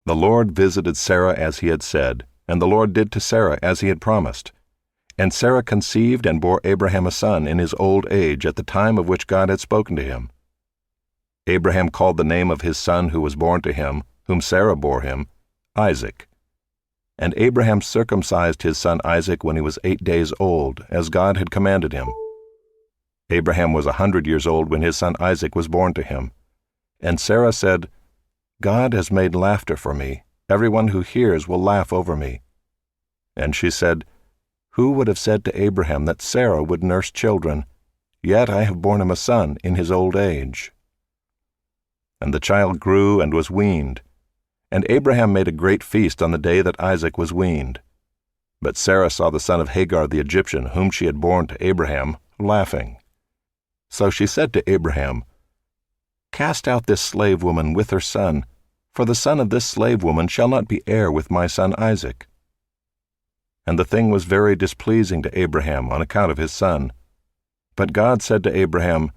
The Lord visited Sarah as he had said, and the Lord did to Sarah as he had promised. And Sarah conceived and bore Abraham a son in his old age at the time of which God had spoken to him. Abraham called the name of his son who was born to him, whom Sarah bore him, Isaac. And Abraham circumcised his son Isaac when he was 8 days old, as God had commanded him. Abraham was 100 years old when his son Isaac was born to him. And Sarah said, God has made laughter for me. Everyone who hears will laugh over me. And she said, Who would have said to Abraham that Sarah would nurse children? Yet I have borne him a son in his old age. And the child grew and was weaned. And Abraham made a great feast on the day that Isaac was weaned. But Sarah saw the son of Hagar the Egyptian, whom she had borne to Abraham, laughing. So she said to Abraham, Cast out this slave woman with her son, for the son of this slave woman shall not be heir with my son Isaac. And the thing was very displeasing to Abraham on account of his son. But God said to Abraham,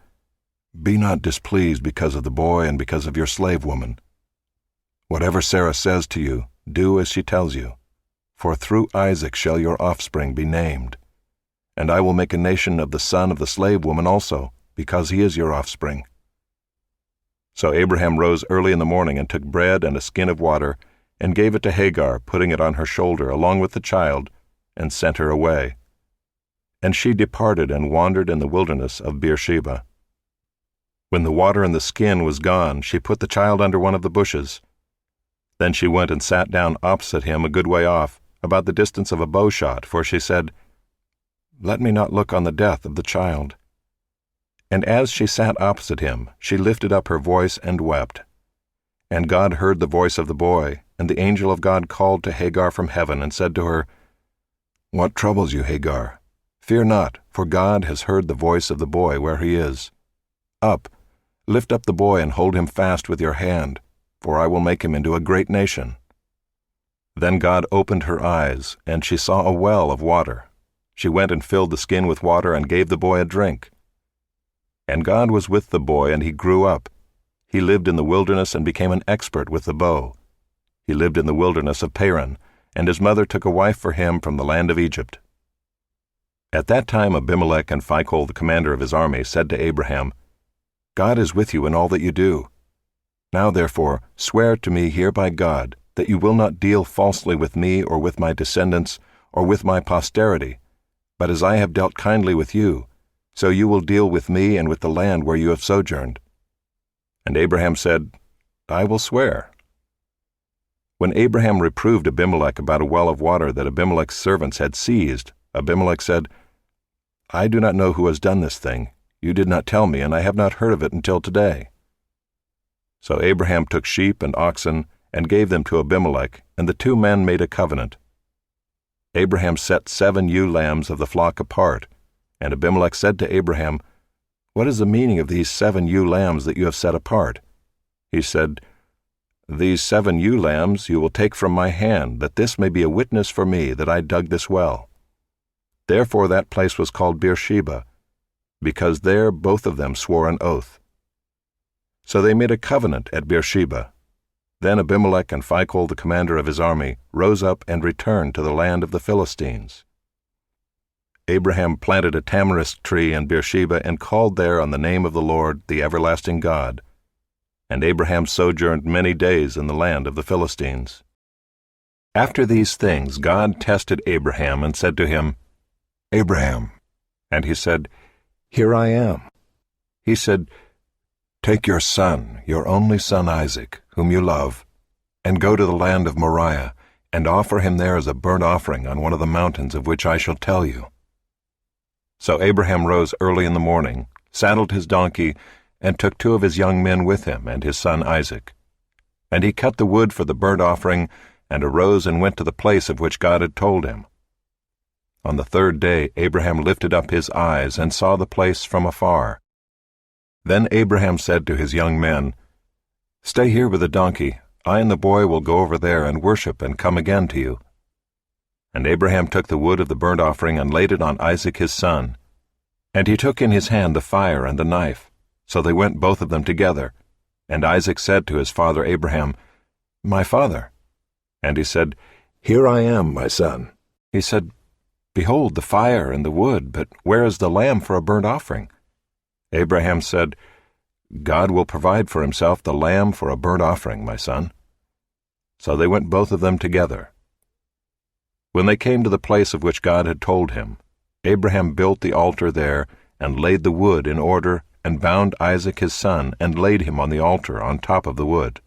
Be not displeased because of the boy and because of your slave woman. Whatever Sarah says to you, do as she tells you, for through Isaac shall your offspring be named. And I will make a nation of the son of the slave woman also, because he is your offspring. So Abraham rose early in the morning and took bread and a skin of water, and gave it to Hagar, putting it on her shoulder along with the child, and sent her away. And she departed and wandered in the wilderness of Beersheba. When the water in the skin was gone, she put the child under one of the bushes. Then she went and sat down opposite him a good way off, about the distance of a bow shot, for she said, Let me not look on the death of the child. And as she sat opposite him, she lifted up her voice and wept. And God heard the voice of the boy, and the angel of God called to Hagar from heaven and said to her, What troubles you, Hagar? Fear not, for God has heard the voice of the boy where he is. Up, lift up the boy and hold him fast with your hand, for I will make him into a great nation. Then God opened her eyes, and she saw a well of water. She went and filled the skin with water and gave the boy a drink. And God was with the boy, and he grew up. He lived in the wilderness and became an expert with the bow. He lived in the wilderness of Paran, and his mother took a wife for him from the land of Egypt. At that time Abimelech and Phicol, the commander of his army, said to Abraham, God is with you in all that you do. Now therefore swear to me here by God that you will not deal falsely with me or with my descendants or with my posterity, but as I have dealt kindly with you, so you will deal with me and with the land where you have sojourned. And Abraham said, I will swear. When Abraham reproved Abimelech about a well of water that Abimelech's servants had seized, Abimelech said, I do not know who has done this thing. You did not tell me, and I have not heard of it until today. So Abraham took sheep and oxen and gave them to Abimelech, and the two men made a covenant. Abraham set 7 ewe lambs of the flock apart, and Abimelech said to Abraham, What is the meaning of these 7 ewe lambs that you have set apart? He said, These 7 ewe lambs you will take from my hand, that this may be a witness for me that I dug this well. Therefore that place was called Beersheba, because there both of them swore an oath. So they made a covenant at Beersheba. Then Abimelech and Phicol, the commander of his army, rose up and returned to the land of the Philistines. Abraham planted a tamarisk tree in Beersheba and called there on the name of the Lord, the everlasting God. And Abraham sojourned many days in the land of the Philistines. After these things God tested Abraham and said to him, Abraham. And he said, Here I am. He said, Take your son, your only son Isaac, whom you love, and go to the land of Moriah, and offer him there as a burnt offering on one of the mountains of which I shall tell you. So Abraham rose early in the morning, saddled his donkey, and took 2 of his young men with him and his son Isaac. And he cut the wood for the burnt offering, and arose and went to the place of which God had told him. On the 3rd day Abraham lifted up his eyes and saw the place from afar. Then Abraham said to his young men, Stay here with the donkey. I and the boy will go over there and worship and come again to you. And Abraham took the wood of the burnt offering and laid it on Isaac his son. And he took in his hand the fire and the knife. So they went both of them together. And Isaac said to his father Abraham, My father. And he said, "Here I am, my son." He said, "Behold the fire and the wood, but where is the lamb for a burnt offering?" Abraham said, "God will provide for himself the lamb for a burnt offering, my son." So they went both of them together. When they came to the place of which God had told him, Abraham built the altar there, and laid the wood in order, and bound Isaac his son, and laid him on the altar on top of the wood.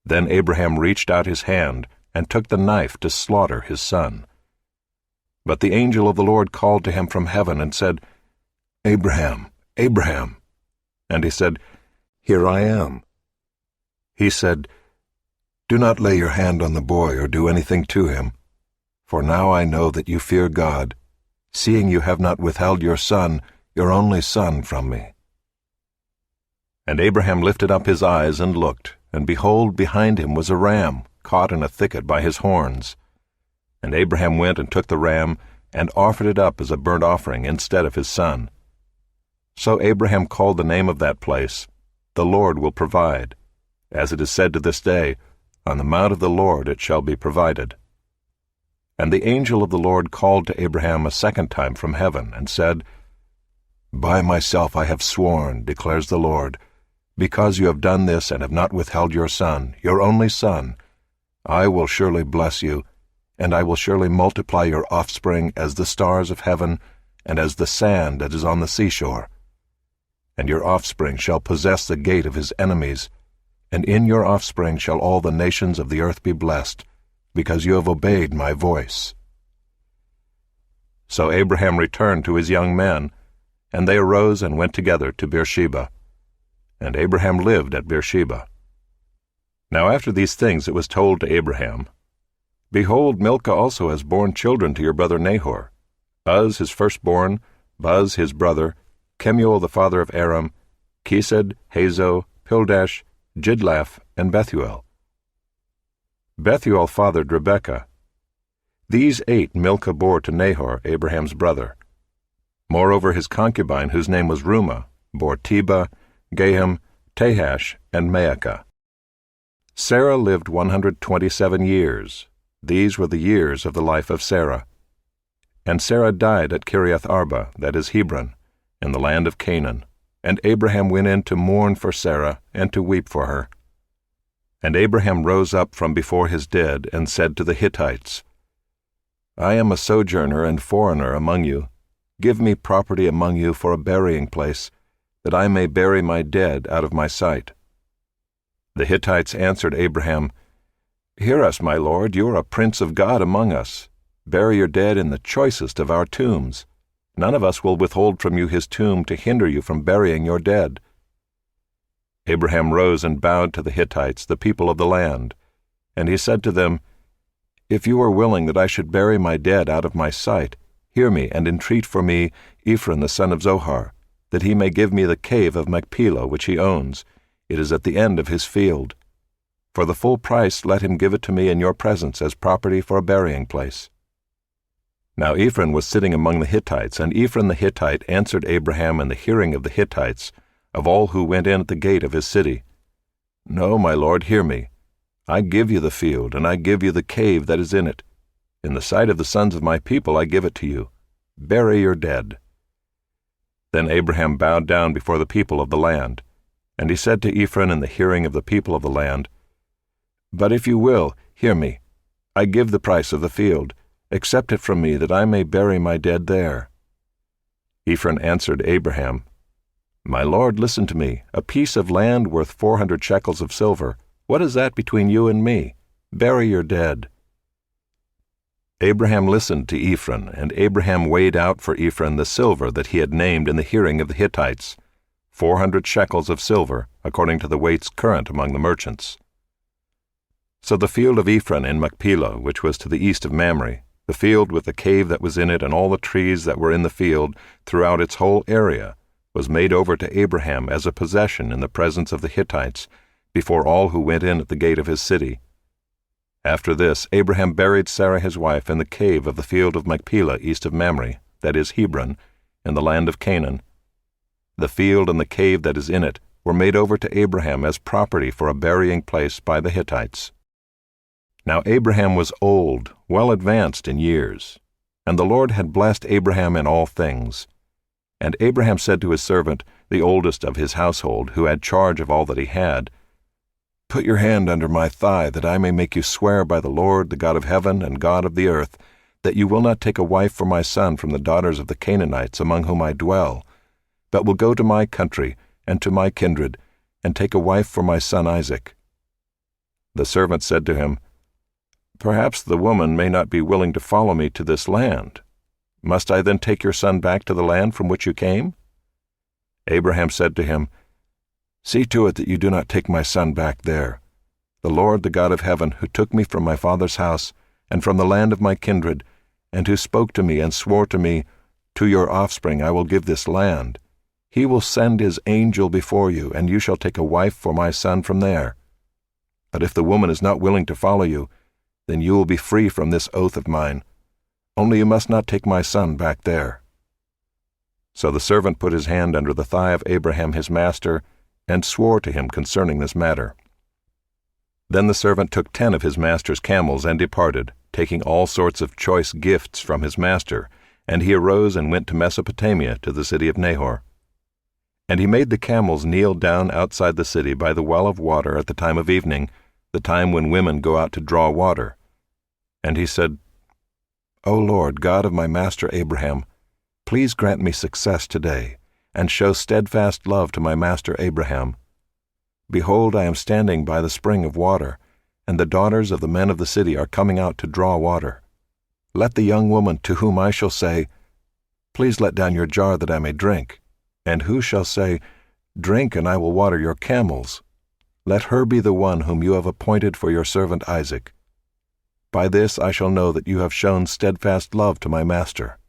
Then Abraham reached out his hand, and took the knife to slaughter his son. But the angel of the Lord called to him from heaven, and said, "Abraham, Abraham." And he said, "Here I am." He said, "Do not lay your hand on the boy or do anything to him. For now I know that you fear God, seeing you have not withheld your son, your only son, from me." And Abraham lifted up his eyes and looked, and behold, behind him was a ram, caught in a thicket by his horns. And Abraham went and took the ram, and offered it up as a burnt offering instead of his son. So Abraham called the name of that place, "The Lord will provide," as it is said to this day, "On the mount of the Lord it shall be provided." And the angel of the Lord called to Abraham a second time from heaven, and said, "By myself I have sworn, declares the Lord, because you have done this and have not withheld your son, your only son, I will surely bless you, and I will surely multiply your offspring as the stars of heaven, and as the sand that is on the seashore. And your offspring shall possess the gate of his enemies, and in your offspring shall all the nations of the earth be blessed, because you have obeyed my voice." So Abraham returned to his young men, and they arose and went together to Beersheba. And Abraham lived at Beersheba. Now after these things it was told to Abraham, "Behold, Milcah also has borne children to your brother Nahor, Uz his firstborn, Buz his brother, Kemuel the father of Aram, Chesed, Hazo, Pildash, Jidlaph, and Bethuel. Bethuel fathered Rebekah. These 8 Milcah bore to Nahor, Abraham's brother. Moreover his concubine, whose name was Reumah, bore Tebah, Gaham, Tahash, and Maacah. Sarah lived 127 years. These were the years of the life of Sarah. And Sarah died at Kiriath Arba, that is Hebron, in the land of Canaan. And Abraham went in to mourn for Sarah, and to weep for her. And Abraham rose up from before his dead, and said to the Hittites, "I am a sojourner and foreigner among you. Give me property among you for a burying place, that I may bury my dead out of my sight." The Hittites answered Abraham, "Hear us, my lord, you are a prince of God among us. Bury your dead in the choicest of our tombs. None of us will withhold from you his tomb to hinder you from burying your dead." Abraham rose and bowed to the Hittites, the people of the land. And he said to them, "If you are willing that I should bury my dead out of my sight, hear me and entreat for me Ephron the son of Zohar, that he may give me the cave of Machpelah which he owns. It is at the end of his field. For the full price let him give it to me in your presence as property for a burying place." Now Ephron was sitting among the Hittites, and Ephron the Hittite answered Abraham in the hearing of the Hittites, of all who went in at the gate of his city, "No, my lord, hear me. I give you the field, and I give you the cave that is in it. In the sight of the sons of my people I give it to you. Bury your dead." Then Abraham bowed down before the people of the land, and he said to Ephron in the hearing of the people of the land, "But if you will, hear me. I give the price of the field. Accept it from me, that I may bury my dead there." Ephron answered Abraham, "My lord, listen to me. A piece of land worth 400 shekels of silver. What is that between you and me? Bury your dead." Abraham listened to Ephron, and Abraham weighed out for Ephron the silver that he had named in the hearing of the Hittites, 400 shekels of silver, according to the weights current among the merchants. So the field of Ephron in Machpelah, which was to the east of Mamre, the field with the cave that was in it and all the trees that were in the field throughout its whole area, was made over to Abraham as a possession in the presence of the Hittites, before all who went in at the gate of his city. After this, Abraham buried Sarah his wife in the cave of the field of Machpelah east of Mamre, that is Hebron, in the land of Canaan. The field and the cave that is in it were made over to Abraham as property for a burying place by the Hittites. Now Abraham was old, well advanced in years, and the Lord had blessed Abraham in all things. And Abraham said to his servant, the oldest of his household, who had charge of all that he had, "Put your hand under my thigh, that I may make you swear by the Lord, the God of heaven and God of the earth, that you will not take a wife for my son from the daughters of the Canaanites among whom I dwell, but will go to my country and to my kindred, and take a wife for my son Isaac." The servant said to him, "Perhaps the woman may not be willing to follow me to this land. Must I then take your son back to the land from which you came?" Abraham said to him, "See to it that you do not take my son back there. The Lord, the God of heaven, who took me from my father's house and from the land of my kindred, and who spoke to me and swore to me, 'To your offspring I will give this land,' he will send his angel before you, and you shall take a wife for my son from there. But if the woman is not willing to follow you, then you will be free from this oath of mine. Only you must not take my son back there." So the servant put his hand under the thigh of Abraham his master, and swore to him concerning this matter. Then the servant took 10 of his master's camels and departed, taking all sorts of choice gifts from his master, and he arose and went to Mesopotamia, to the city of Nahor. And he made the camels kneel down outside the city by the well of water at the time of evening, the time when women go out to draw water. And he said, "O Lord, God of my master Abraham, please grant me success today, and show steadfast love to my master Abraham. Behold, I am standing by the spring of water, and the daughters of the men of the city are coming out to draw water. Let the young woman to whom I shall say, 'Please let down your jar that I may drink,' and who shall say, 'Drink, and I will water your camels,' let her be the one whom you have appointed for your servant Isaac. By this I shall know that you have shown steadfast love to my master."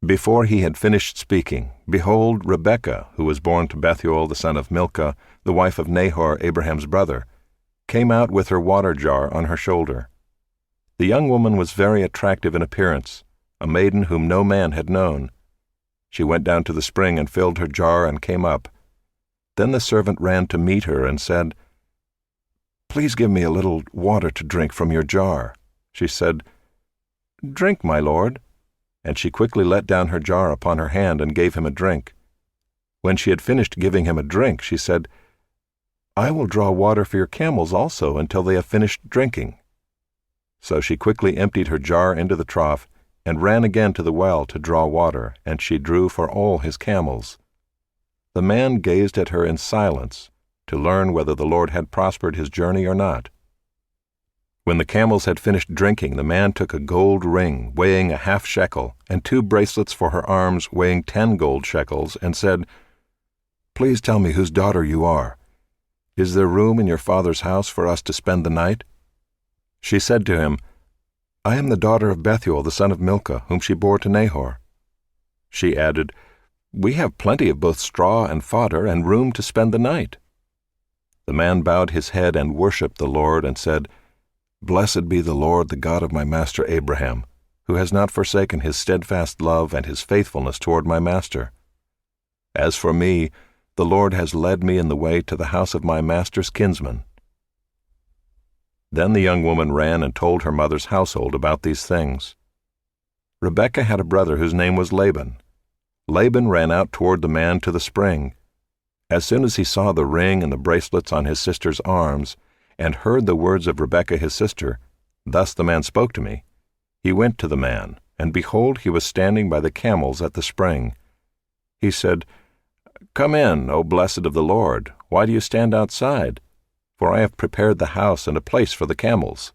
Before he had finished speaking, behold, Rebekah, who was born to Bethuel the son of Milcah, the wife of Nahor, Abraham's brother, came out with her water jar on her shoulder. The young woman was very attractive in appearance, a maiden whom no man had known. She went down to the spring and filled her jar and came up. Then the servant ran to meet her and said, "Please give me a little water to drink from your jar." She said, "Drink, my lord." And she quickly let down her jar upon her hand and gave him a drink. When she had finished giving him a drink, she said, "I will draw water for your camels also until they have finished drinking." So she quickly emptied her jar into the trough and ran again to the well to draw water, and she drew for all his camels. The man gazed at her in silence to learn whether the Lord had prospered his journey or not. When the camels had finished drinking, the man took a gold ring weighing a half shekel and 2 bracelets for her arms weighing 10 gold shekels, and said, "Please tell me whose daughter you are. Is there room in your father's house for us to spend the night?" She said to him, "I am the daughter of Bethuel the son of Milcah, whom she bore to Nahor." She added, "We have plenty of both straw and fodder, and room to spend the night." The man bowed his head and worshipped the Lord, and said, "Blessed be the Lord, the God of my master Abraham, who has not forsaken his steadfast love and his faithfulness toward my master. As for me, the Lord has led me in the way to the house of my master's kinsman." Then the young woman ran and told her mother's household about these things. Rebekah had a brother whose name was Laban. Laban ran out toward the man to the spring. As soon as he saw the ring and the bracelets on his sister's arms, and heard the words of Rebekah his sister, "Thus the man spoke to me," he went to the man, and behold, he was standing by the camels at the spring. He said, "Come in, O blessed of the Lord. Why do you stand outside? For I have prepared the house and a place for the camels."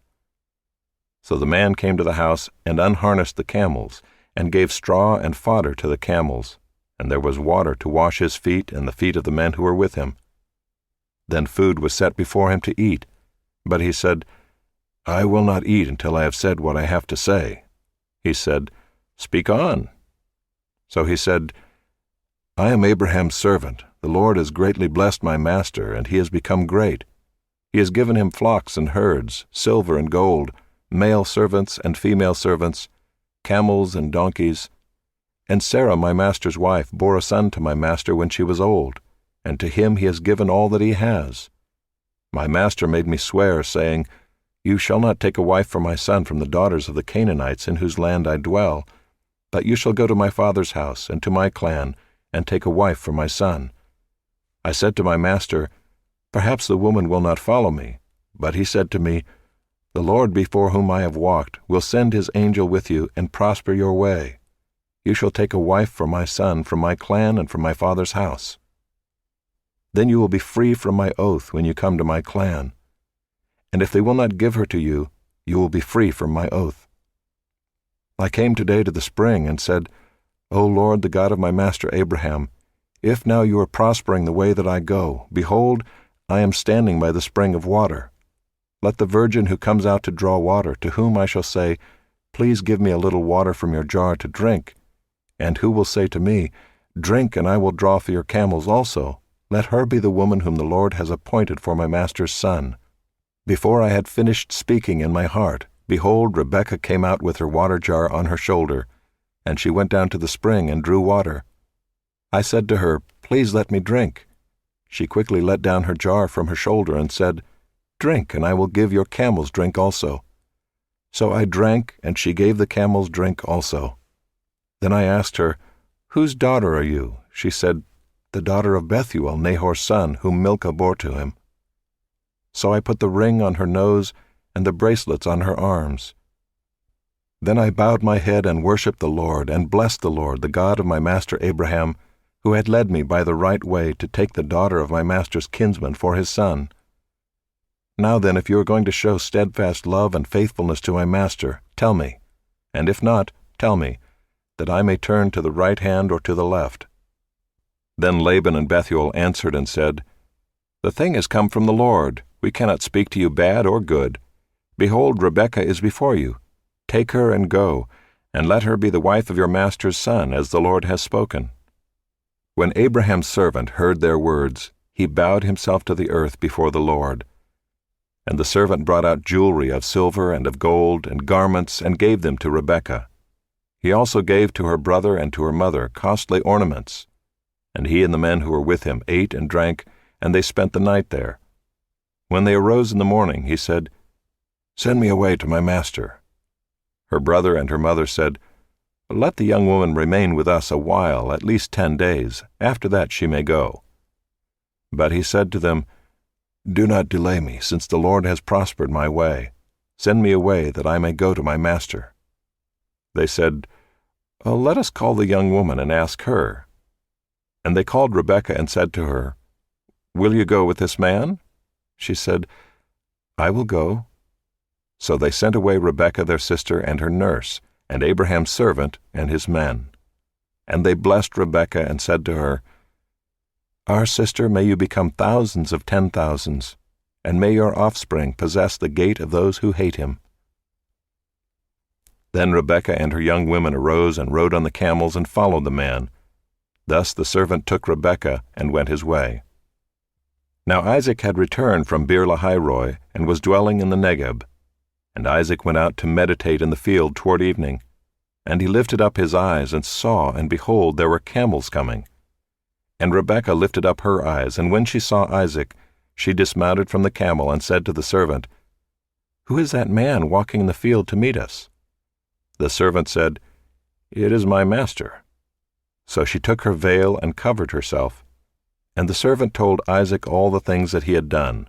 So the man came to the house and unharnessed the camels, and gave straw and fodder to the camels, and there was water to wash his feet and the feet of the men who were with him. Then food was set before him to eat, but he said, "I will not eat until I have said what I have to say." He said, "Speak on." So he said, "I am Abraham's servant. The Lord has greatly blessed my master, and he has become great. He has given him flocks and herds, silver and gold, male servants and female servants, camels and donkeys. And Sarah, my master's wife, bore a son to my master when she was old, and to him he has given all that he has. My master made me swear, saying, "You shall not take a wife for my son from the daughters of the Canaanites in whose land I dwell, but you shall go to my father's house and to my clan, and take a wife for my son." I said to my master, "Perhaps the woman will not follow me." But he said to me, "The Lord before whom I have walked will send his angel with you and prosper your way. You shall take a wife for my son from my clan and from my father's house. Then you will be free from my oath when you come to my clan. And if they will not give her to you, you will be free from my oath." I came today to the spring and said, "O Lord, the God of my master Abraham, if now you are prospering the way that I go, behold, I am standing by the spring of water. Let the virgin who comes out to draw water, to whom I shall say, 'Please give me a little water from your jar to drink,' and who will say to me, 'Drink, and I will draw for your camels also,' let her be the woman whom the Lord has appointed for my master's son." Before I had finished speaking in my heart, behold, Rebekah came out with her water jar on her shoulder, and she went down to the spring and drew water. I said to her, "Please let me drink." She quickly let down her jar from her shoulder and said, "Drink, and I will give your camels drink also." So I drank, and she gave the camels drink also. Then I asked her, "Whose daughter are you?" She said, "The daughter of Bethuel, Nahor's son, whom Milcah bore to him." So I put the ring on her nose and the bracelets on her arms. Then I bowed my head and worshipped the Lord, and blessed the Lord, the God of my master Abraham, who had led me by the right way to take the daughter of my master's kinsman for his son. Now then, if you are going to show steadfast love and faithfulness to my master, tell me, and if not, tell me, that I may turn to the right hand or to the left." Then Laban and Bethuel answered and said, "The thing has come from the Lord. We cannot speak to you bad or good. Behold, Rebekah is before you. Take her and go, and let her be the wife of your master's son, as the Lord has spoken." When Abraham's servant heard their words, he bowed himself to the earth before the Lord. And the servant brought out jewelry of silver and of gold and garments and gave them to Rebekah. He also gave to her brother and to her mother costly ornaments. And he and the men who were with him ate and drank, and they spent the night there. When they arose in the morning, he said, "Send me away to my master." Her brother and her mother said, "Let the young woman remain with us a while, at least 10 days. After that she may go." But he said to them, "Do not delay me, since the Lord has prospered my way. Send me away, that I may go to my master." They said, "Let us call the young woman and ask her." And they called Rebekah and said to her, "Will you go with this man?" She said, "I will go." So they sent away Rebekah their sister and her nurse, and Abraham's servant and his men. And they blessed Rebekah and said to her, "Our sister, may you become thousands of 10,000s, and may your offspring possess the gate of those who hate him." Then Rebekah and her young women arose and rode on the camels and followed the man. Thus the servant took Rebekah and went his way. Now Isaac had returned from Beer-lahai-roi and was dwelling in the Negeb. And Isaac went out to meditate in the field toward evening. And he lifted up his eyes and saw, and behold, there were camels coming. And Rebekah lifted up her eyes, and when she saw Isaac, she dismounted from the camel and said to the servant, "Who is that man walking in the field to meet us?" The servant said, "It is my master." So she took her veil and covered herself. And the servant told Isaac all the things that he had done.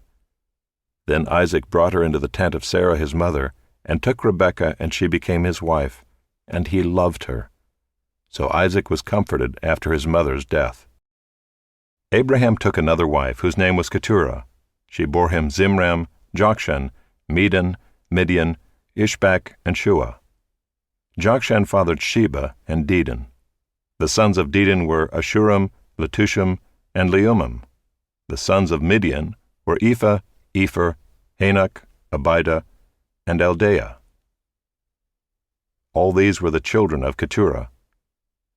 Then Isaac brought her into the tent of Sarah his mother, and took Rebekah, and she became his wife, and he loved her. So Isaac was comforted after his mother's death. Abraham took another wife, whose name was Keturah. She bore him Zimram, Jokshan, Medan, Midian, Ishbak, and Shua. Jokshan fathered Sheba and Dedan. The sons of Dedan were Ashuram, Letushim, and Leumim. The sons of Midian were Ephah, Epher, Hanok, Abida, and Eldaah. All these were the children of Keturah.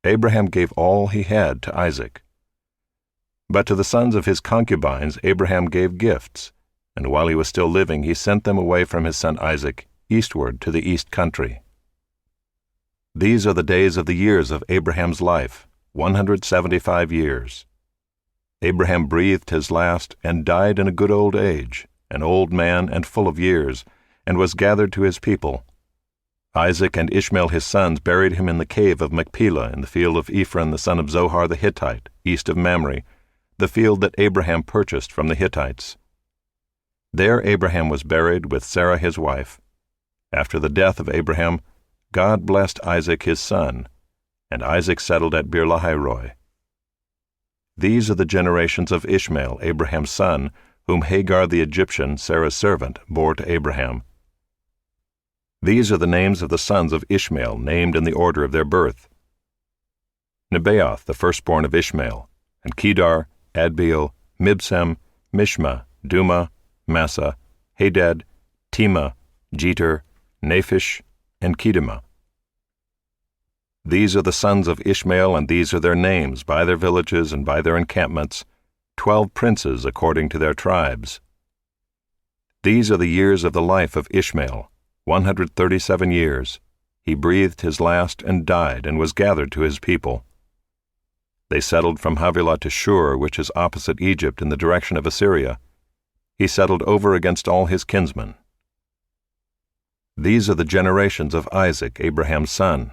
Abraham gave all he had to Isaac. But to the sons of his concubines Abraham gave gifts, and while he was still living he sent them away from his son Isaac eastward to the east country. These are the days of the years of Abraham's life, 175 years. Abraham breathed his last and died in a good old age, an old man and full of years, and was gathered to his people. Isaac and Ishmael his sons buried him in the cave of Machpelah in the field of Ephron the son of Zohar the Hittite, east of Mamre, the field that Abraham purchased from the Hittites. There Abraham was buried with Sarah his wife. After the death of Abraham, God blessed Isaac his son, and Isaac settled at Beer-lahai-roi. These are the generations of Ishmael, Abraham's son, whom Hagar the Egyptian, Sarah's servant, bore to Abraham. These are the names of the sons of Ishmael, named in the order of their birth: Nebaioth, the firstborn of Ishmael, and Kedar, Adbeel, Mibsam, Mishma, Duma, Massa, Hadad, Tema, Jeter, Naphish, and Kedema. These are the sons of Ishmael, and these are their names, by their villages and by their encampments, 12 princes according to their tribes. These are the years of the life of Ishmael, 137 years. He breathed his last and died, and was gathered to his people. They settled from Havilah to Shur, which is opposite Egypt in the direction of Assyria. He settled over against all his kinsmen. These are the generations of Isaac, Abraham's son.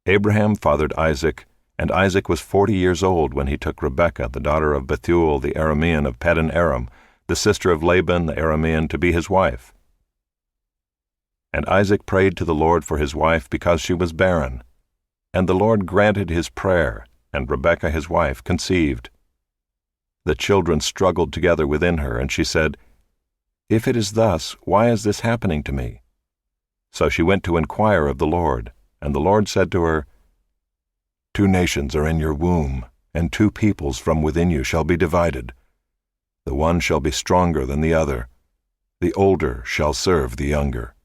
Abraham fathered Isaac, and Isaac was 40 years old when he took Rebekah, the daughter of Bethuel the Aramean of Paddan Aram, the sister of Laban the Aramean, to be his wife. And Isaac prayed to the Lord for his wife because she was barren. And the Lord granted his prayer, and Rebekah his wife conceived. The children struggled together within her, and she said, "If it is thus, why is this happening to me?" So she went to inquire of the Lord, and the Lord said to her, "2 nations are in your womb, and 2 peoples from within you shall be divided. The one shall be stronger than the other. The older shall serve the younger."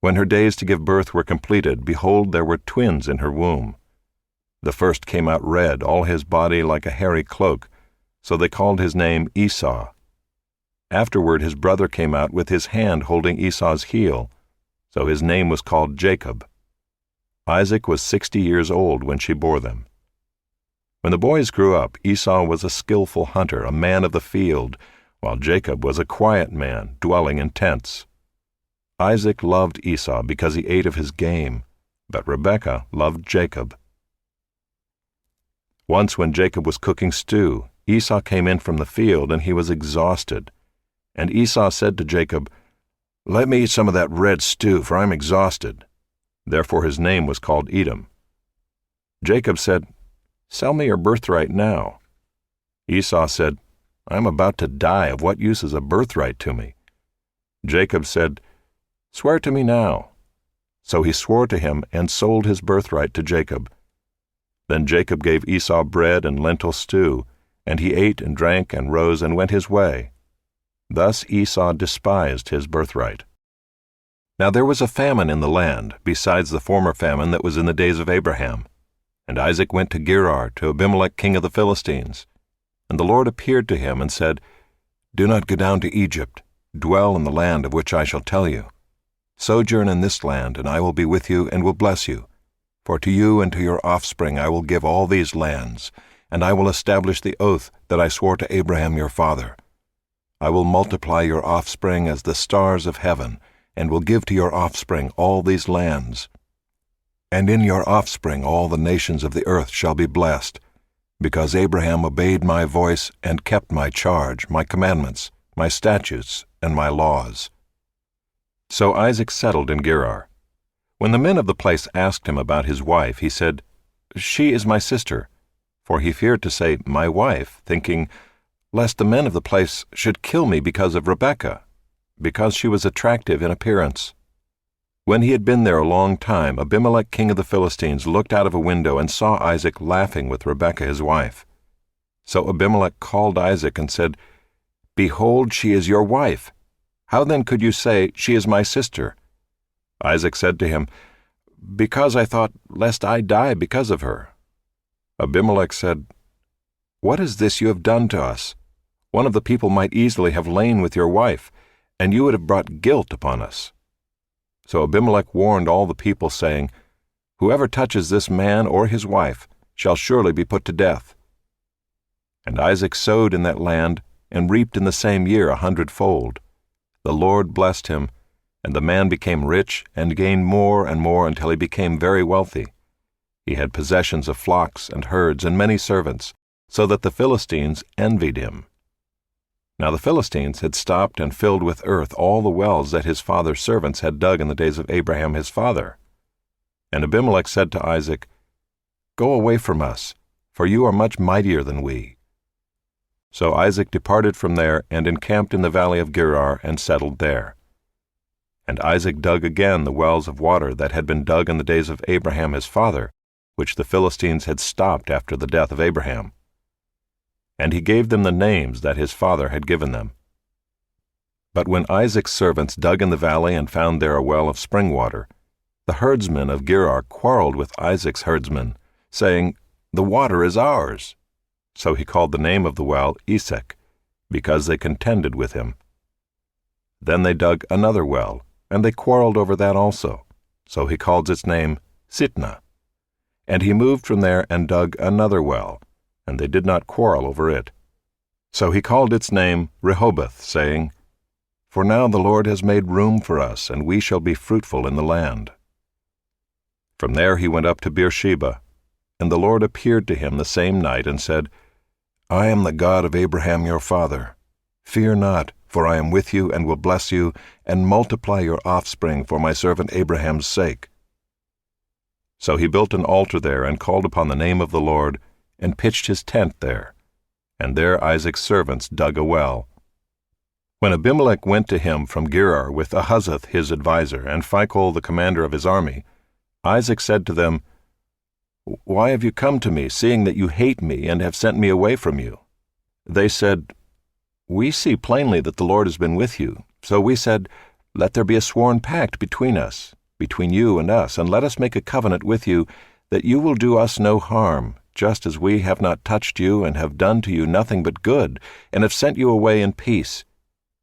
When her days to give birth were completed, behold, there were twins in her womb. The first came out red, all his body like a hairy cloak, so they called his name Esau. Afterward his brother came out with his hand holding Esau's heel, so his name was called Jacob. Isaac was 60 years old when she bore them. When the boys grew up, Esau was a skillful hunter, a man of the field, while Jacob was a quiet man, dwelling in tents. Isaac loved Esau because he ate of his game, but Rebekah loved Jacob. Once when Jacob was cooking stew, Esau came in from the field, and he was exhausted. And Esau said to Jacob, "Let me eat some of that red stew, for I am exhausted." Therefore his name was called Edom. Jacob said, "Sell me your birthright now." Esau said, "I am about to die. Of what use is a birthright to me?" Jacob said, "Swear to me now." So he swore to him and sold his birthright to Jacob. Then Jacob gave Esau bread and lentil stew, and he ate and drank and rose and went his way. Thus Esau despised his birthright. Now there was a famine in the land, besides the former famine that was in the days of Abraham. And Isaac went to Gerar, to Abimelech king of the Philistines. And the Lord appeared to him and said, "Do not go down to Egypt. Dwell in the land of which I shall tell you. Sojourn in this land, and I will be with you and will bless you. For to you and to your offspring I will give all these lands, and I will establish the oath that I swore to Abraham your father. I will multiply your offspring as the stars of heaven, and will give to your offspring all these lands. And in your offspring all the nations of the earth shall be blessed, because Abraham obeyed my voice and kept my charge, my commandments, my statutes, and my laws." So Isaac settled in Gerar. When the men of the place asked him about his wife, he said, "She is my sister," for he feared to say, "my wife," thinking, lest the men of the place should kill me because of Rebekah, because she was attractive in appearance. When he had been there a long time, Abimelech king of the Philistines looked out of a window and saw Isaac laughing with Rebekah his wife. So Abimelech called Isaac and said, "Behold, she is your wife. How then could you say, 'She is my sister'?" Isaac said to him, "Because I thought, lest I die because of her." Abimelech said, "What is this you have done to us? One of the people might easily have lain with your wife, and you would have brought guilt upon us." So Abimelech warned all the people, saying, "Whoever touches this man or his wife shall surely be put to death." And Isaac sowed in that land, and reaped in the same year 100-fold. The Lord blessed him, and the man became rich and gained more and more until he became very wealthy. He had possessions of flocks and herds and many servants, so that the Philistines envied him. Now the Philistines had stopped and filled with earth all the wells that his father's servants had dug in the days of Abraham his father. And Abimelech said to Isaac, "Go away from us, for you are much mightier than we." So Isaac departed from there and encamped in the valley of Gerar and settled there. And Isaac dug again the wells of water that had been dug in the days of Abraham his father, which the Philistines had stopped after the death of Abraham. And he gave them the names that his father had given them. But when Isaac's servants dug in the valley and found there a well of spring water, the herdsmen of Gerar quarreled with Isaac's herdsmen, saying, "The water is ours." So he called the name of the well Esek, because they contended with him. Then they dug another well, and they quarreled over that also. So he called its name Sitnah. And he moved from there and dug another well, and they did not quarrel over it. So he called its name Rehoboth, saying, "For now the Lord has made room for us, and we shall be fruitful in the land." From there he went up to Beersheba, and the Lord appeared to him the same night and said, "I am the God of Abraham your father. Fear not, for I am with you and will bless you, and multiply your offspring for my servant Abraham's sake." So he built an altar there and called upon the name of the Lord, and pitched his tent there. And there Isaac's servants dug a well. When Abimelech went to him from Gerar with Ahuzzath his adviser, and Phicol the commander of his army, Isaac said to them, "Why have you come to me, seeing that you hate me and have sent me away from you?" They said, "We see plainly that the Lord has been with you. So we said, Let there be a sworn pact between us, between you and us, and let us make a covenant with you, that you will do us no harm, just as we have not touched you and have done to you nothing but good, and have sent you away in peace.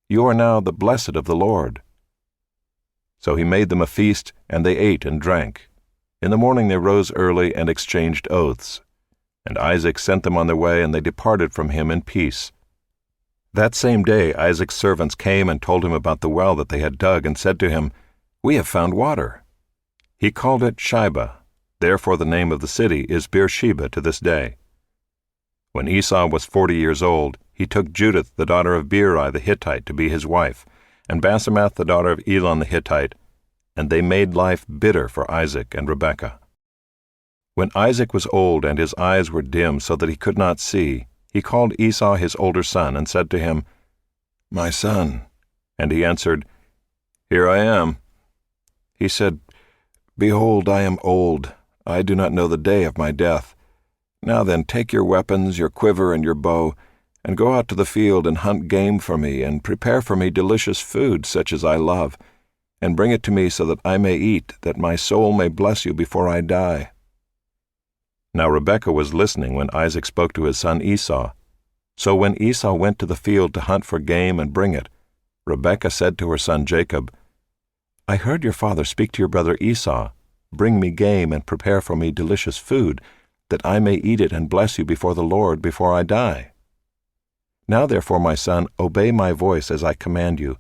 You are now the blessed of the Lord." So he made them a feast, and they ate and drank. In the morning they rose early and exchanged oaths. And Isaac sent them on their way, and they departed from him in peace. That same day Isaac's servants came and told him about the well that they had dug, and said to him, "We have found water." He called it Shibah. Therefore the name of the city is Beersheba to this day. When Esau was 40 years old, he took Judith the daughter of Beeri the Hittite to be his wife, and Basemath the daughter of Elon the Hittite, and they made life bitter for Isaac and Rebekah. When Isaac was old and his eyes were dim so that he could not see, he called Esau his older son and said to him, "My son." And he answered, "Here I am." He said, "Behold, I am old. I do not know the day of my death. Now then, take your weapons, your quiver, and your bow, and go out to the field and hunt game for me, and prepare for me delicious food such as I love, and bring it to me so that I may eat, that my soul may bless you before I die." Now Rebekah was listening when Isaac spoke to his son Esau. So when Esau went to the field to hunt for game and bring it, Rebekah said to her son Jacob, "I heard your father speak to your brother Esau, 'Bring me game and prepare for me delicious food, that I may eat it and bless you before the Lord before I die.' Now therefore, my son, obey my voice as I command you.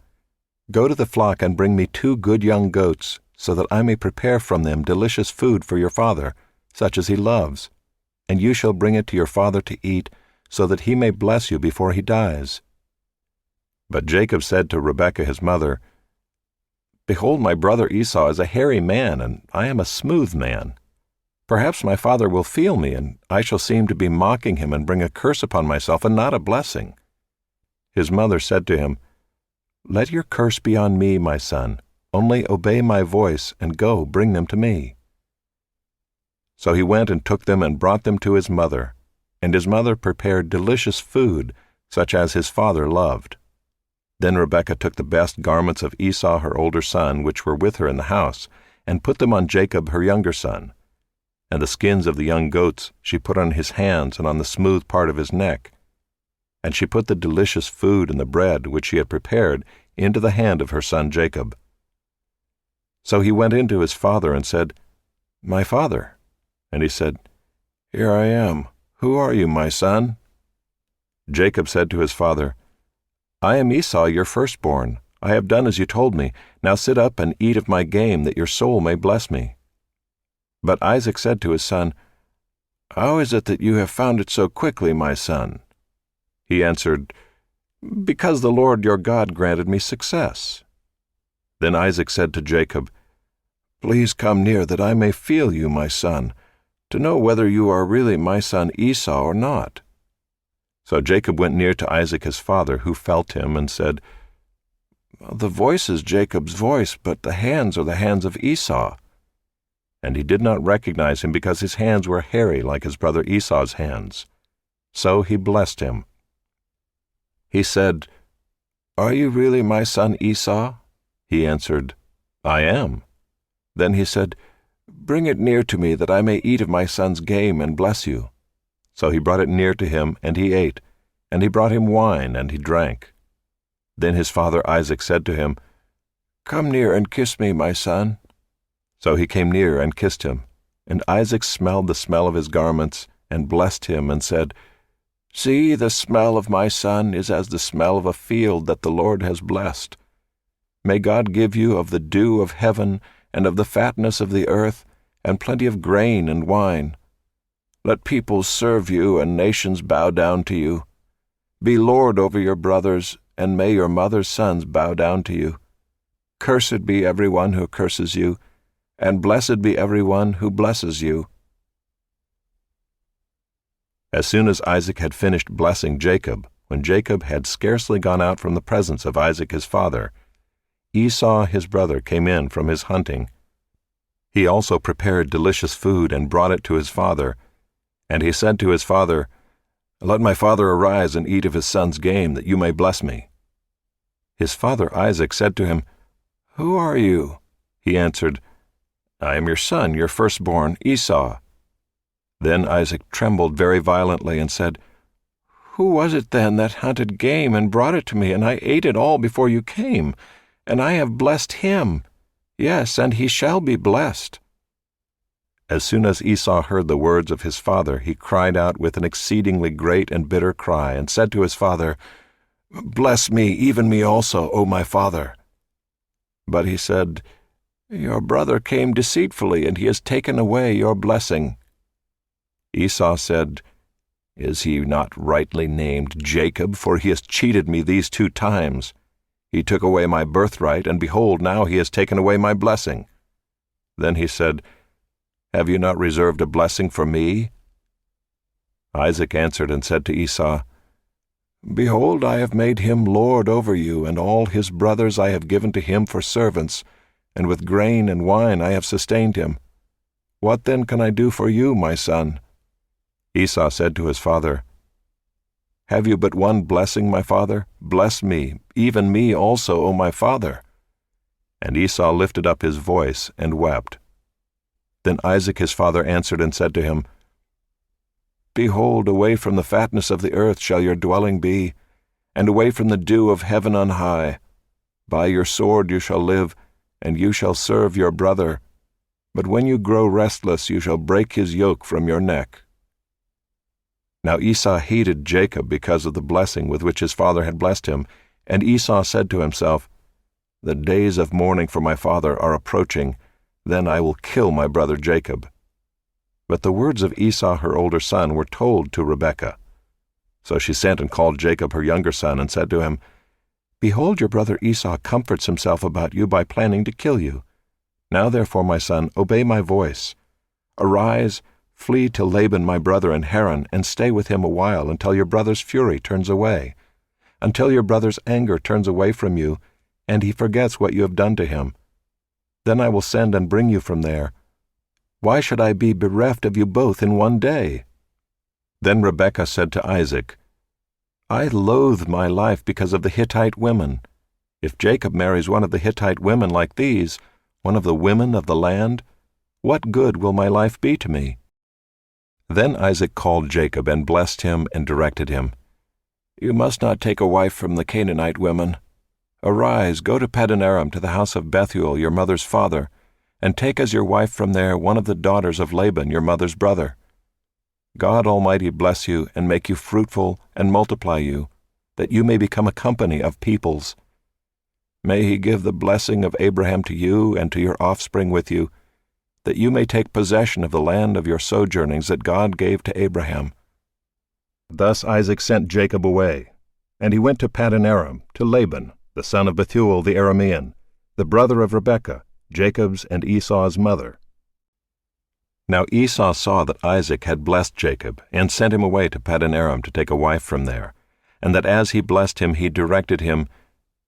Go to the flock and bring me 2 good young goats, so that I may prepare from them delicious food for your father, such as he loves, and you shall bring it to your father to eat, so that he may bless you before he dies." But Jacob said to Rebekah his mother, "Behold, my brother Esau is a hairy man, and I am a smooth man. Perhaps my father will feel me, and I shall seem to be mocking him and bring a curse upon myself and not a blessing." His mother said to him, "Let your curse be on me, my son. Only obey my voice, and go, bring them to me." So he went and took them and brought them to his mother, and his mother prepared delicious food, such as his father loved. Then Rebekah took the best garments of Esau her older son, which were with her in the house, and put them on Jacob her younger son. And the skins of the young goats she put on his hands and on the smooth part of his neck. And she put the delicious food and the bread which she had prepared into the hand of her son Jacob. So he went in to his father and said, "My father." And he said, "Here I am. Who are you, my son?" Jacob said to his father, "I am Esau your firstborn. I have done as you told me. Now sit up and eat of my game, that your soul may bless me." But Isaac said to his son, "How is it that you have found it so quickly, my son?" He answered, "Because the Lord your God granted me success." Then Isaac said to Jacob, "Please come near, that I may feel you, my son, to know whether you are really my son Esau or not." So Jacob went near to Isaac his father, who felt him, and said, "The voice is Jacob's voice, but the hands are the hands of Esau." And he did not recognize him, because his hands were hairy like his brother Esau's hands. So he blessed him. He said, "Are you really my son Esau?" He answered, "I am." Then he said, "Bring it near to me, that I may eat of my son's game and bless you." So he brought it near to him, and he ate, and he brought him wine, and he drank. Then his father Isaac said to him, "Come near and kiss me, my son." So he came near and kissed him, and Isaac smelled the smell of his garments, and blessed him, and said, "See, the smell of my son is as the smell of a field that the Lord has blessed. May God give you of the dew of heaven, and of the fatness of the earth, and plenty of grain and wine. Let peoples serve you, and nations bow down to you. Be lord over your brothers, and may your mother's sons bow down to you. Cursed be everyone who curses you, and blessed be everyone who blesses you." As soon as Isaac had finished blessing Jacob, when Jacob had scarcely gone out from the presence of Isaac his father, Esau his brother came in from his hunting. He also prepared delicious food and brought it to his father, and he said to his father, "Let my father arise and eat of his son's game, that you may bless me." His father Isaac said to him, "Who are you?" He answered, "I am your son, your firstborn, Esau." Then Isaac trembled very violently and said, "Who was it then that hunted game and brought it to me, and I ate it all before you came? And I have blessed him. Yes, and he shall be blessed." As soon as Esau heard the words of his father, he cried out with an exceedingly great and bitter cry, and said to his father, "Bless me, even me also, O my father." But he said, "Your brother came deceitfully, and he has taken away your blessing." Esau said, "Is he not rightly named Jacob? For he has cheated me these 2 times. He took away my birthright, and behold, now he has taken away my blessing." Then he said, "Have you not reserved a blessing for me?" Isaac answered and said to Esau, "Behold, I have made him lord over you, and all his brothers I have given to him for servants, and with grain and wine I have sustained him. What then can I do for you, my son?" Esau said to his father, "Have you but one blessing, my father? Bless me, even me also, O my father." And Esau lifted up his voice and wept. Then Isaac his father answered and said to him, "Behold, away from the fatness of the earth shall your dwelling be, and away from the dew of heaven on high. By your sword you shall live, and you shall serve your brother. But when you grow restless, you shall break his yoke from your neck." Now Esau hated Jacob because of the blessing with which his father had blessed him, and Esau said to himself, "The days of mourning for my father are approaching, then I will kill my brother Jacob." But the words of Esau her older son were told to Rebekah. So she sent and called Jacob her younger son, and said to him, "Behold, your brother Esau comforts himself about you by planning to kill you. Now therefore, my son, obey my voice. Arise, flee to Laban my brother in Haran, and stay with him a while, until your brother's fury turns away, until your brother's anger turns away from you, and he forgets what you have done to him. Then I will send and bring you from there. Why should I be bereft of you both in one day?" Then Rebekah said to Isaac, "I loathe my life because of the Hittite women. If Jacob marries one of the Hittite women like these, one of the women of the land, what good will my life be to me?" Then Isaac called Jacob and blessed him and directed him, "You must not take a wife from the Canaanite women. Arise, go to Paddan-aram, to the house of Bethuel, your mother's father, and take as your wife from there one of the daughters of Laban, your mother's brother. God Almighty bless you, and make you fruitful, and multiply you, that you may become a company of peoples. May he give the blessing of Abraham to you and to your offspring with you, that you may take possession of the land of your sojournings that God gave to Abraham." Thus Isaac sent Jacob away, and he went to Paddan-aram, to Laban, the son of Bethuel the Aramean, the brother of Rebekah, Jacob's and Esau's mother. Now Esau saw that Isaac had blessed Jacob, and sent him away to Paddan-aram to take a wife from there, and that as he blessed him he directed him,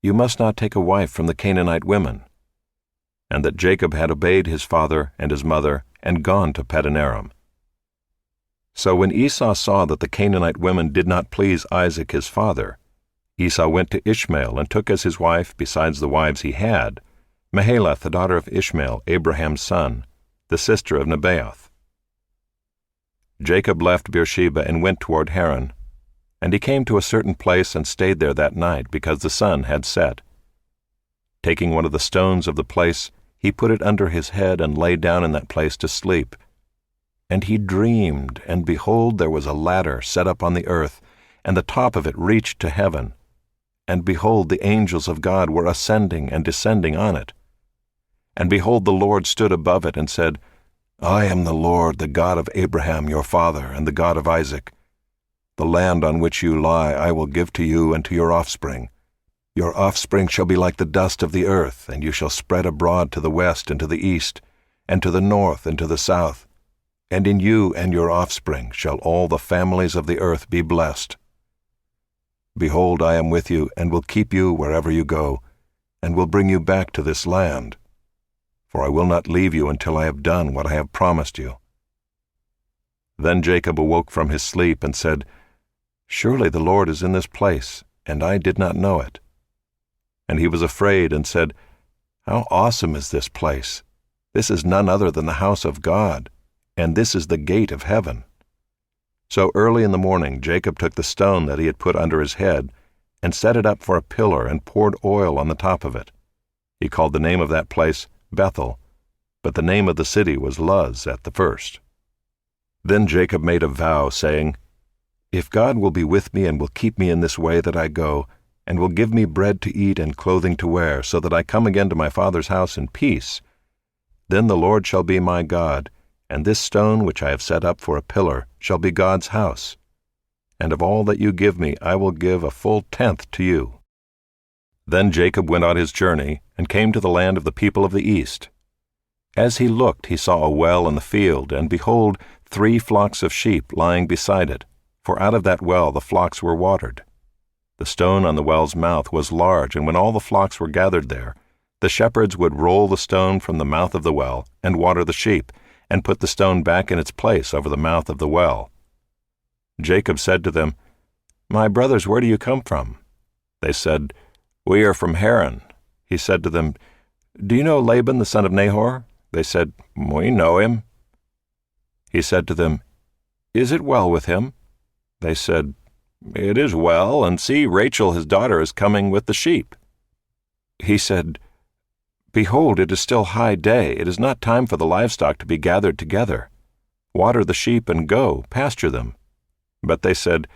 "You must not take a wife from the Canaanite women," and that Jacob had obeyed his father and his mother, and gone to Paddan-aram. So when Esau saw that the Canaanite women did not please Isaac his father, Esau went to Ishmael and took as his wife, besides the wives he had, Mahalath the daughter of Ishmael, Abraham's son, the sister of Nebaioth. Jacob left Beersheba and went toward Haran, and he came to a certain place and stayed there that night, because the sun had set. Taking one of the stones of the place, he put it under his head and lay down in that place to sleep. And he dreamed, and behold, there was a ladder set up on the earth, and the top of it reached to heaven. And behold, the angels of God were ascending and descending on it. And behold, the Lord stood above it and said, "I am the Lord, the God of Abraham your father, and the God of Isaac. The land on which you lie I will give to you and to your offspring. Your offspring shall be like the dust of the earth, and you shall spread abroad to the west and to the east, and to the north and to the south. And in you and your offspring shall all the families of the earth be blessed. Behold, I am with you, and will keep you wherever you go, and will bring you back to this land. For I will not leave you until I have done what I have promised you." Then Jacob awoke from his sleep and said, "Surely the Lord is in this place, and I did not know it." And he was afraid and said, "How awesome is this place! This is none other than the house of God, and this is the gate of heaven." So early in the morning Jacob took the stone that he had put under his head, and set it up for a pillar, and poured oil on the top of it. He called the name of that place Bethel, but the name of the city was Luz at the first. Then Jacob made a vow, saying, "If God will be with me and will keep me in this way that I go, and will give me bread to eat and clothing to wear, so that I come again to my father's house in peace, then the Lord shall be my God, and this stone which I have set up for a pillar shall be God's house. And of all that you give me I will give a full tenth to you." Then Jacob went on his journey, and came to the land of the people of the east. As he looked, he saw a well in the field, and behold, 3 flocks of sheep lying beside it, for out of that well the flocks were watered. The stone on the well's mouth was large, and when all the flocks were gathered there, the shepherds would roll the stone from the mouth of the well, and water the sheep, and put the stone back in its place over the mouth of the well. Jacob said to them, "My brothers, where do you come from?" They said, "We are from Haran." He said to them, "Do you know Laban the son of Nahor?" They said, "We know him." He said to them, "Is it well with him?" They said, "It is well, and see, Rachel his daughter is coming with the sheep." He said, "Behold, it is still high day. It is not time for the livestock to be gathered together. Water the sheep and go, pasture them." But they said,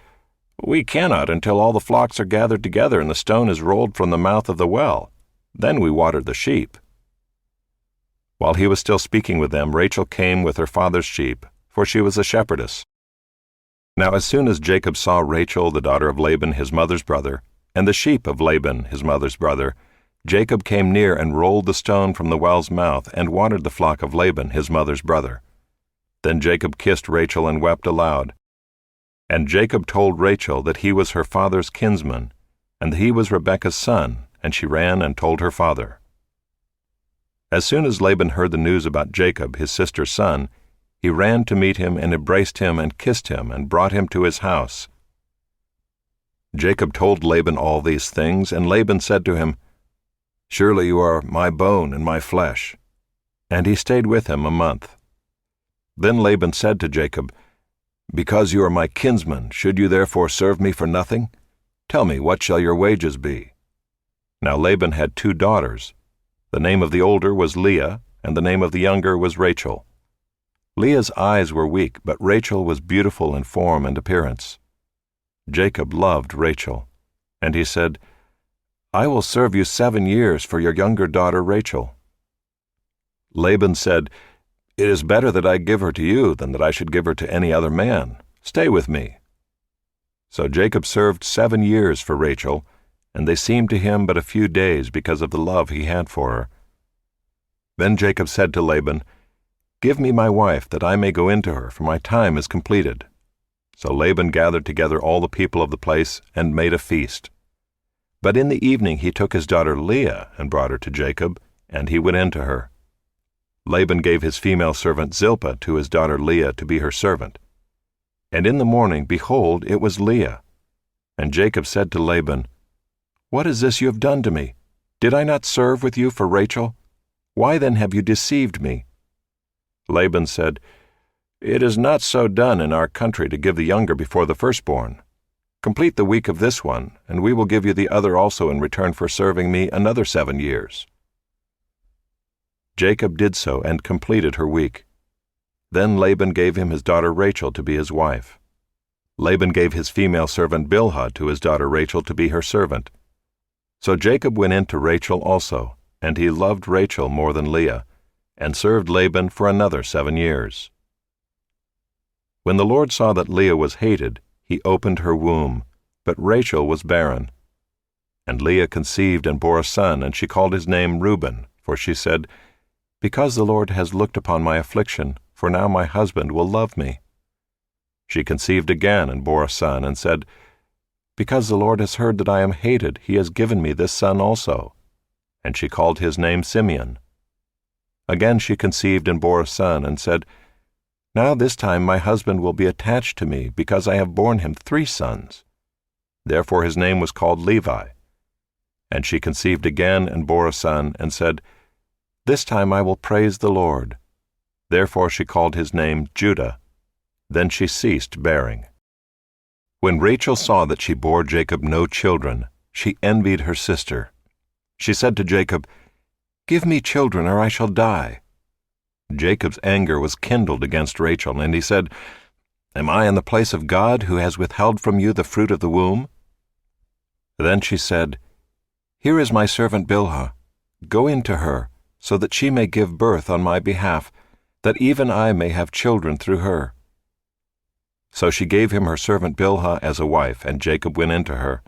"We cannot until all the flocks are gathered together and the stone is rolled from the mouth of the well. Then we water the sheep." While he was still speaking with them, Rachel came with her father's sheep, for she was a shepherdess. Now as soon as Jacob saw Rachel, the daughter of Laban his mother's brother, and the sheep of Laban his mother's brother, Jacob came near and rolled the stone from the well's mouth, and watered the flock of Laban his mother's brother. Then Jacob kissed Rachel and wept aloud. And Jacob told Rachel that he was her father's kinsman, and that he was Rebekah's son, and she ran and told her father. As soon as Laban heard the news about Jacob, his sister's son, he ran to meet him and embraced him and kissed him and brought him to his house. Jacob told Laban all these things, and Laban said to him, "Surely you are my bone and my flesh." And he stayed with him a month. Then Laban said to Jacob, "Because you are my kinsman, should you therefore serve me for nothing? Tell me, what shall your wages be?" Now Laban had 2 daughters. The name of the older was Leah, and the name of the younger was Rachel. Leah's eyes were weak, but Rachel was beautiful in form and appearance. Jacob loved Rachel, and he said, I will serve you 7 years for your younger daughter Rachel." Laban said, "It is better that I give her to you than that I should give her to any other man. Stay with me." So Jacob served 7 years for Rachel, and they seemed to him but a few days because of the love he had for her. Then Jacob said to Laban, "Give me my wife, that I may go into her, for my time is completed." So Laban gathered together all the people of the place and made a feast. But in the evening he took his daughter Leah and brought her to Jacob, and he went in to her. Laban gave his female servant Zilpah to his daughter Leah to be her servant. And in the morning, behold, it was Leah. And Jacob said to Laban, "What is this you have done to me? Did I not serve with you for Rachel? Why then have you deceived me?" Laban said, "It is not so done in our country to give the younger before the firstborn. Complete the week of this one, and we will give you the other also in return for serving me another 7 years." Jacob did so and completed her week. Then Laban gave him his daughter Rachel to be his wife. Laban gave his female servant Bilhah to his daughter Rachel to be her servant. So Jacob went in to Rachel also, and he loved Rachel more than Leah, and served Laban for another 7 years. When the Lord saw that Leah was hated, he opened her womb, but Rachel was barren. And Leah conceived and bore a son, and she called his name Reuben, for she said, "Because the Lord has looked upon my affliction, for now my husband will love me." She conceived again and bore a son, and said, "Because the Lord has heard that I am hated, he has given me this son also." And she called his name Simeon. Again she conceived and bore a son, and said, "Now this time my husband will be attached to me, because I have borne him 3 sons. Therefore his name was called Levi. And she conceived again and bore a son, and said, "This time I will praise the Lord." Therefore she called his name Judah. Then she ceased bearing. When Rachel saw that she bore Jacob no children, she envied her sister. She said to Jacob, "Give me children, or I shall die." Jacob's anger was kindled against Rachel, and he said, "Am I in the place of God, who has withheld from you the fruit of the womb?" Then she said, "Here is my servant Bilhah. Go in to her, so that she may give birth on my behalf, that even I may have children through her." So she gave him her servant Bilhah as a wife, and Jacob went in to her.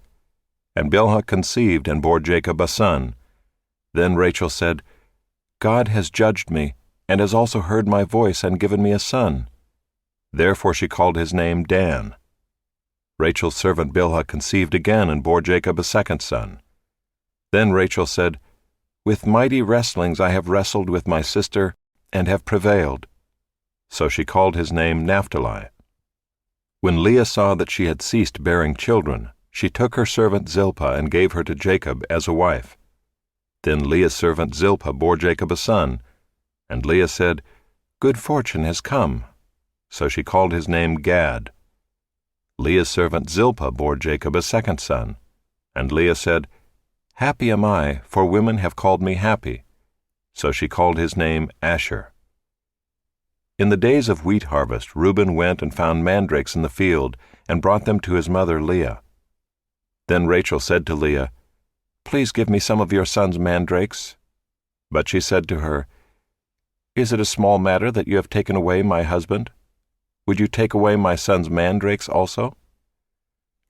And Bilhah conceived and bore Jacob a son. Then Rachel said, "God has judged me, and has also heard my voice and given me a son." Therefore she called his name Dan. Rachel's servant Bilhah conceived again and bore Jacob a second son. Then Rachel said, "With mighty wrestlings I have wrestled with my sister, and have prevailed." So she called his name Naphtali. When Leah saw that she had ceased bearing children, she took her servant Zilpah and gave her to Jacob as a wife. Then Leah's servant Zilpah bore Jacob a son, and Leah said, "Good fortune has come." So she called his name Gad. Leah's servant Zilpah bore Jacob a second son, and Leah said, "Happy am I, for women have called me happy." So she called his name Asher. In the days of wheat harvest, Reuben went and found mandrakes in the field, and brought them to his mother Leah. Then Rachel said to Leah, "Please give me some of your son's mandrakes." But she said to her, "Is it a small matter that you have taken away my husband? Would you take away my son's mandrakes also?"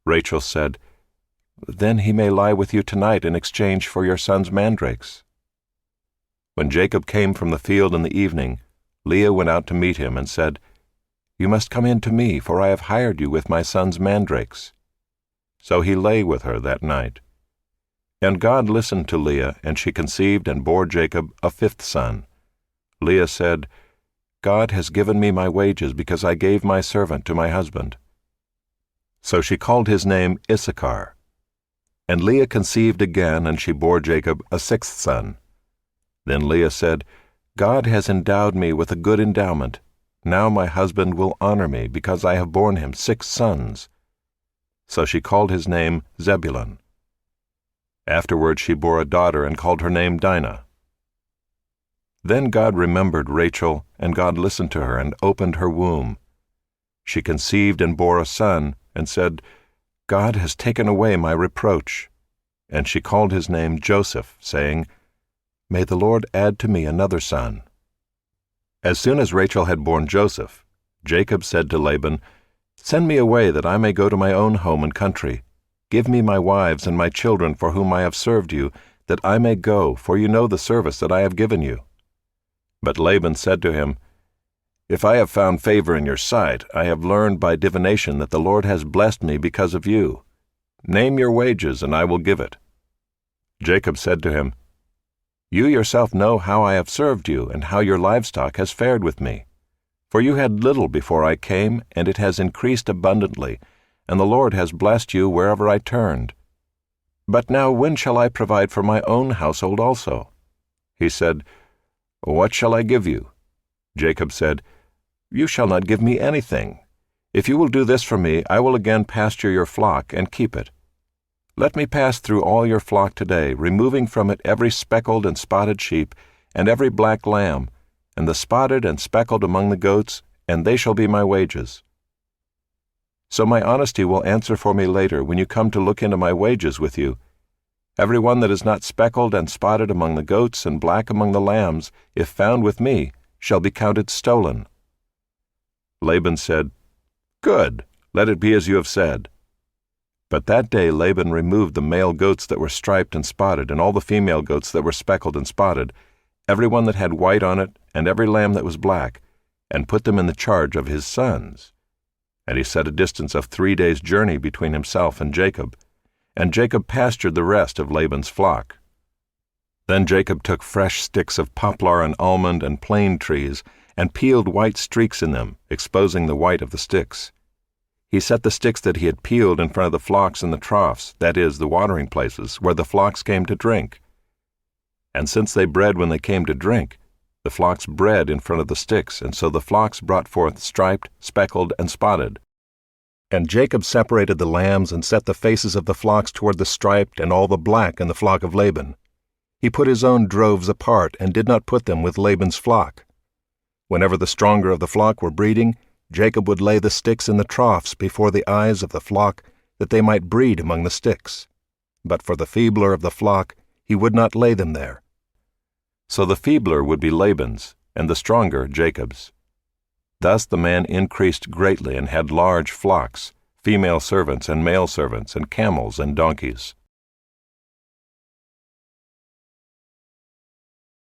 Rachel said, "Then he may lie with you tonight in exchange for your son's mandrakes." When Jacob came from the field in the evening, Leah went out to meet him and said, "You must come in to me, for I have hired you with my son's mandrakes." So he lay with her that night. And God listened to Leah, and she conceived and bore Jacob a 5th son. Leah said, "God has given me my wages, because I gave my servant to my husband." So she called his name Issachar. And Leah conceived again, and she bore Jacob a 6th son. Then Leah said, "God has endowed me with a good endowment. Now my husband will honor me, because I have borne him 6 sons. So she called his name Zebulun. Afterward she bore a daughter, and called her name Dinah. Then God remembered Rachel, and God listened to her, and opened her womb. She conceived and bore a son, and said, "God has taken away my reproach." and she called his name Joseph, saying, "May the Lord add to me another son." As soon as Rachel had borne Joseph, Jacob said to Laban, "Send me away that I may go to my own home and country. Give me my wives and my children for whom I have served you, that I may go, for you know the service that I have given you." But Laban said to him, "If I have found favor in your sight, I have learned by divination that the Lord has blessed me because of you. Name your wages, and I will give it." Jacob said to him, "You yourself know how I have served you, and how your livestock has fared with me. For you had little before I came, and it has increased abundantly, and the Lord has blessed you wherever I turned. But now when shall I provide for my own household also?" He said, "What shall I give you?" Jacob said, "You shall not give me anything. If you will do this for me, I will again pasture your flock and keep it. Let me pass through all your flock today, removing from it every speckled and spotted sheep, and every black lamb, and the spotted and speckled among the goats, and they shall be my wages. So my honesty will answer for me later when you come to look into my wages with you. Every one that is not speckled and spotted among the goats and black among the lambs, if found with me, shall be counted stolen." Laban said, "Good, let it be as you have said." But that day Laban removed the male goats that were striped and spotted, and all the female goats that were speckled and spotted, every one that had white on it, and every lamb that was black, and put them in the charge of his sons. And he set a distance of 3 days' journey between himself and Jacob pastured the rest of Laban's flock. Then Jacob took fresh sticks of poplar and almond and plane trees, and peeled white streaks in them, exposing the white of the sticks. He set the sticks that he had peeled in front of the flocks in the troughs, that is, the watering places, where the flocks came to drink. And since they bred when they came to drink, the flocks bred in front of the sticks, and so the flocks brought forth striped, speckled, and spotted. And Jacob separated the lambs and set the faces of the flocks toward the striped and all the black in the flock of Laban. He put his own droves apart and did not put them with Laban's flock. Whenever the stronger of the flock were breeding, Jacob would lay the sticks in the troughs before the eyes of the flock, that they might breed among the sticks. But for the feebler of the flock, he would not lay them there. So the feebler would be Laban's, and the stronger Jacob's. Thus the man increased greatly and had large flocks, female servants and male servants, and camels and donkeys.